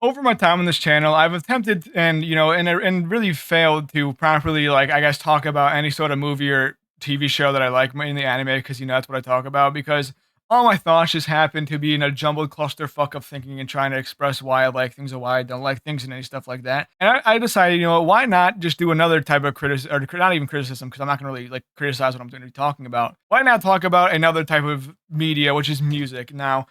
Over my time on this channel, I've attempted and really failed to properly, like, I guess, talk about any sort of movie or TV show that I like, mainly anime, because that's what I talk about. Because all my thoughts just happen to be in a jumbled clusterfuck of thinking and trying to express why I like things and why I don't like things and any stuff like that. And I decided, why not just do another type of criticism, or not even criticism, because I'm not going to really like criticize what I'm going to be talking about. Why not talk about another type of media, which is music? Now,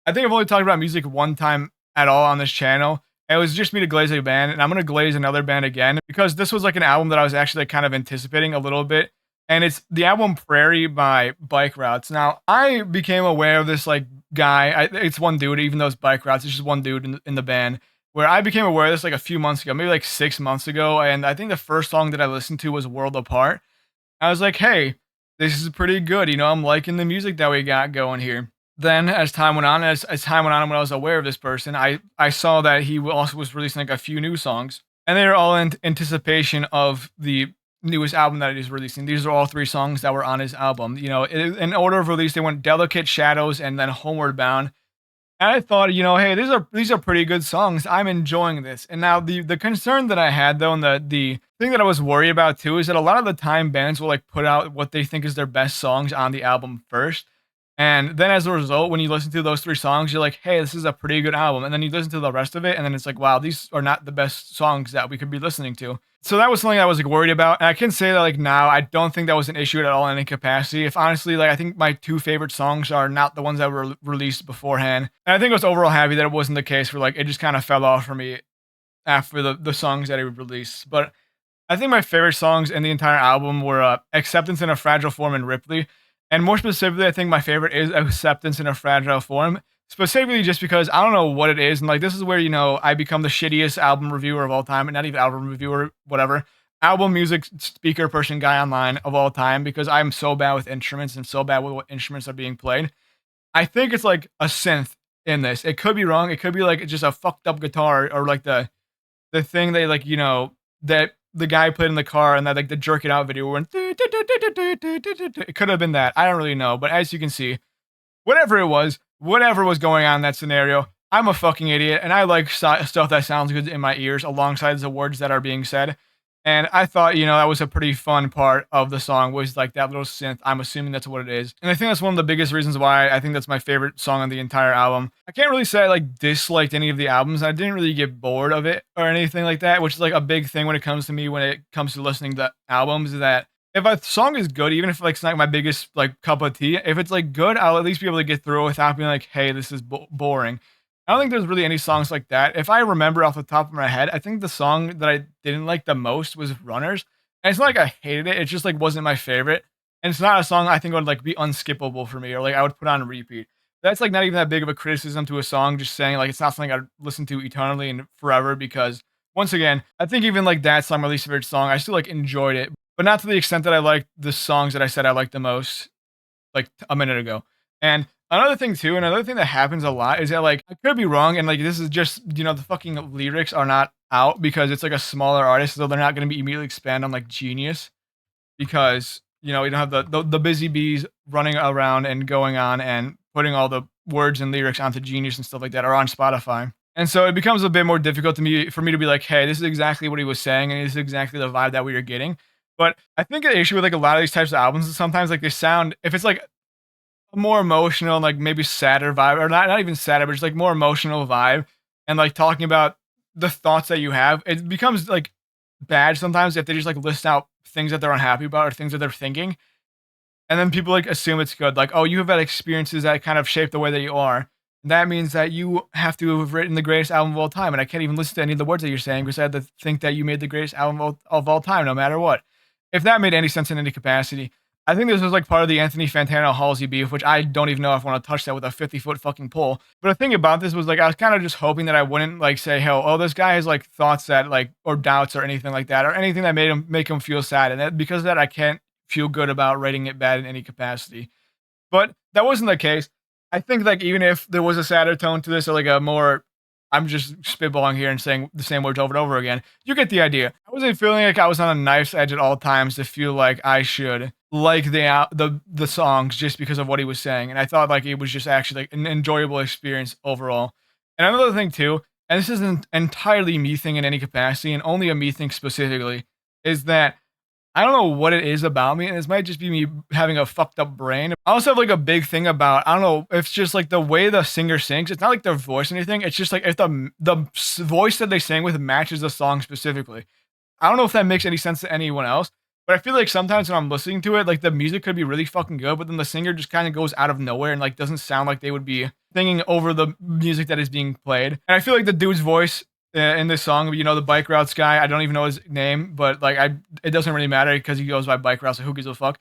I think I've only talked about music one time at all on this channel. And it was just me to glaze a band, and I'm gonna glaze another band again because this was like an album that I was actually like, kind of anticipating a little bit. And it's the album Prairie by Bike Routes. Now, I became aware of this like guy. It's one dude, even though it's Bike Routes, it's just one dude in the band. Where I became aware of this like a few months ago, maybe like 6 months ago. And I think the first song that I listened to was World Apart. I was like, hey, this is pretty good. I'm liking the music that we got going here. Then, as time went on, as time went on, when I was aware of this person, I saw that he also was releasing like a few new songs, and they were all in anticipation of the newest album that he's releasing. These are all three songs that were on his album. In order of release, they went "Delicate Shadows" and then "Homeward Bound." And I thought, hey, these are pretty good songs. I'm enjoying this. And now the concern that I had though, and the thing that I was worried about too, is that a lot of the time bands will like put out what they think is their best songs on the album first. And then as a result, when you listen to those three songs, you're like, hey, this is a pretty good album. And then you listen to the rest of it, and then it's like, wow, these are not the best songs that we could be listening to. So that was something I was like worried about. And I can say that like now, I don't think that was an issue at all in any capacity. If honestly, like I think my two favorite songs are not the ones that were released beforehand. And I think I was overall happy that it wasn't the case where like it just kind of fell off for me after the songs that he released. But I think my favorite songs in the entire album were Acceptance in a Fragile Form and Ripley. And more specifically, I think my favorite is Acceptance in a Fragile Form. Specifically, just because I don't know what it is. And like, this is where, I become the shittiest album reviewer of all time. And not even album reviewer, whatever. Album music speaker person guy online of all time. Because I'm so bad with instruments and so bad with what instruments are being played. I think it's like a synth in this. It could be wrong. It could be like just a fucked up guitar or like the thing they like, that the guy played in the car and that like the jerk it out video went. It could have been that. I don't really know, but as you can see, whatever it was, whatever was going on in that scenario, I'm a fucking idiot, and I like stuff that sounds good in my ears alongside the words that are being said. And I thought, that was a pretty fun part of the song was like that little synth. I'm assuming that's what it is. And I think that's one of the biggest reasons why I think that's my favorite song on the entire album. I can't really say I like disliked any of the albums. I didn't really get bored of it or anything like that, which is like a big thing when it comes to me when it comes to listening to albums is that if a song is good, even if like it's not my biggest like cup of tea, if it's like good, I'll at least be able to get through it without being like, hey, this is boring. I don't think there's really any songs like that. If I remember off the top of my head, I think the song that I didn't like the most was Runners. And it's not like I hated it, it just like wasn't my favorite. And it's not a song I think would like be unskippable for me or like I would put on repeat. That's like not even that big of a criticism to a song, just saying like it's not something I'd listen to eternally and forever because once again, I think even like that song, my least favorite song, I still like enjoyed it, but not to the extent that I liked the songs that I said I liked the most like a minute ago. And another thing too, another thing that happens a lot is that like I could be wrong, and like this is just the fucking lyrics are not out because it's like a smaller artist, so they're not going to be immediately expand on like Genius because we don't have the busy bees running around and going on and putting all the words and lyrics onto Genius and stuff like that are on Spotify. And so it becomes a bit more difficult for me to be like, hey, this is exactly what he was saying, and this is exactly the vibe that we were getting. But I think the issue with like a lot of these types of albums is sometimes like they sound, if it's like a more emotional, like maybe sadder vibe, or not even sadder, but just like more emotional vibe, and like talking about the thoughts that you have, it becomes like bad sometimes if they just like list out things that they're unhappy about or things that they're thinking, and then people like assume it's good, like, oh, you have had experiences that kind of shape the way that you are. That means that you have to have written the greatest album of all time, and I can't even listen to any of the words that you're saying because I had to think that you made the greatest album of all time, no matter what. If that made any sense in any capacity. I think this was like part of the Anthony Fantano Halsey beef, which I don't even know if I want to touch that with a 50-foot fucking pole. But the thing about this was like I was kind of just hoping that I wouldn't like say, "Hell, oh, this guy has like thoughts that like or doubts or anything like that, or anything that made him make him feel sad." And because of that, I can't feel good about rating it bad in any capacity. But that wasn't the case. I think like even if there was a sadder tone to this, or like a more, I'm just spitballing here and saying the same words over and over again. You get the idea. I wasn't feeling like I was on a knife's edge at all times to feel like I should like the songs just because of what he was saying, and I thought like it was just actually like an enjoyable experience overall. And another thing too, and this isn't entirely me thing in any capacity, and only a me thing specifically, is that I don't know what it is about me, and this might just be me having a fucked up brain. I also have like a big thing about I don't know. It's just like the way the singer sings. It's not like their voice or anything. It's just like if the voice that they sing with matches the song specifically. I don't know if that makes any sense to anyone else, but I feel like sometimes when I'm listening to it, like the music could be really fucking good, but then the singer just kind of goes out of nowhere and like doesn't sound like they would be singing over the music that is being played. And I feel like the dude's voice in this song, the bike routes guy, I don't even know his name, but like it doesn't really matter because he goes by bike routes. So who gives a fuck?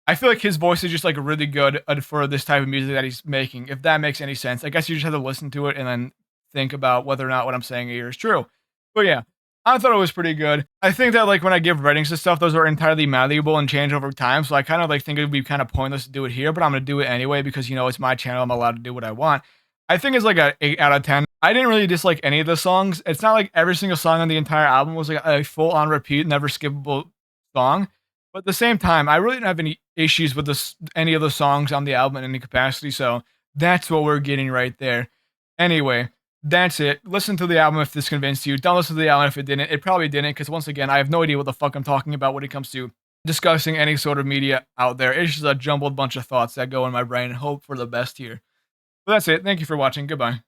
I feel like his voice is just like really good for this type of music that he's making. If that makes any sense, I guess you just have to listen to it and then think about whether or not what I'm saying here is true. But yeah, I thought it was pretty good. I think that like when I give ratings to stuff, those are entirely malleable and change over time. So I kind of like think it would be kind of pointless to do it here, but I'm gonna do it anyway because it's my channel. I'm allowed to do what I want. I think it's like a 8 out of 10. I didn't really dislike any of the songs. It's not like every single song on the entire album was like a full on repeat, never skippable song. But at the same time, I really didn't have any issues with any of the songs on the album in any capacity. So that's what we're getting right there. Anyway, that's it. Listen to the album if this convinced you. Don't listen to the album if it didn't. It probably didn't, because once again, I have no idea what the fuck I'm talking about when it comes to discussing any sort of media out there. It's just a jumbled bunch of thoughts that go in my brain and hope for the best here. But that's it. Thank you for watching. Goodbye.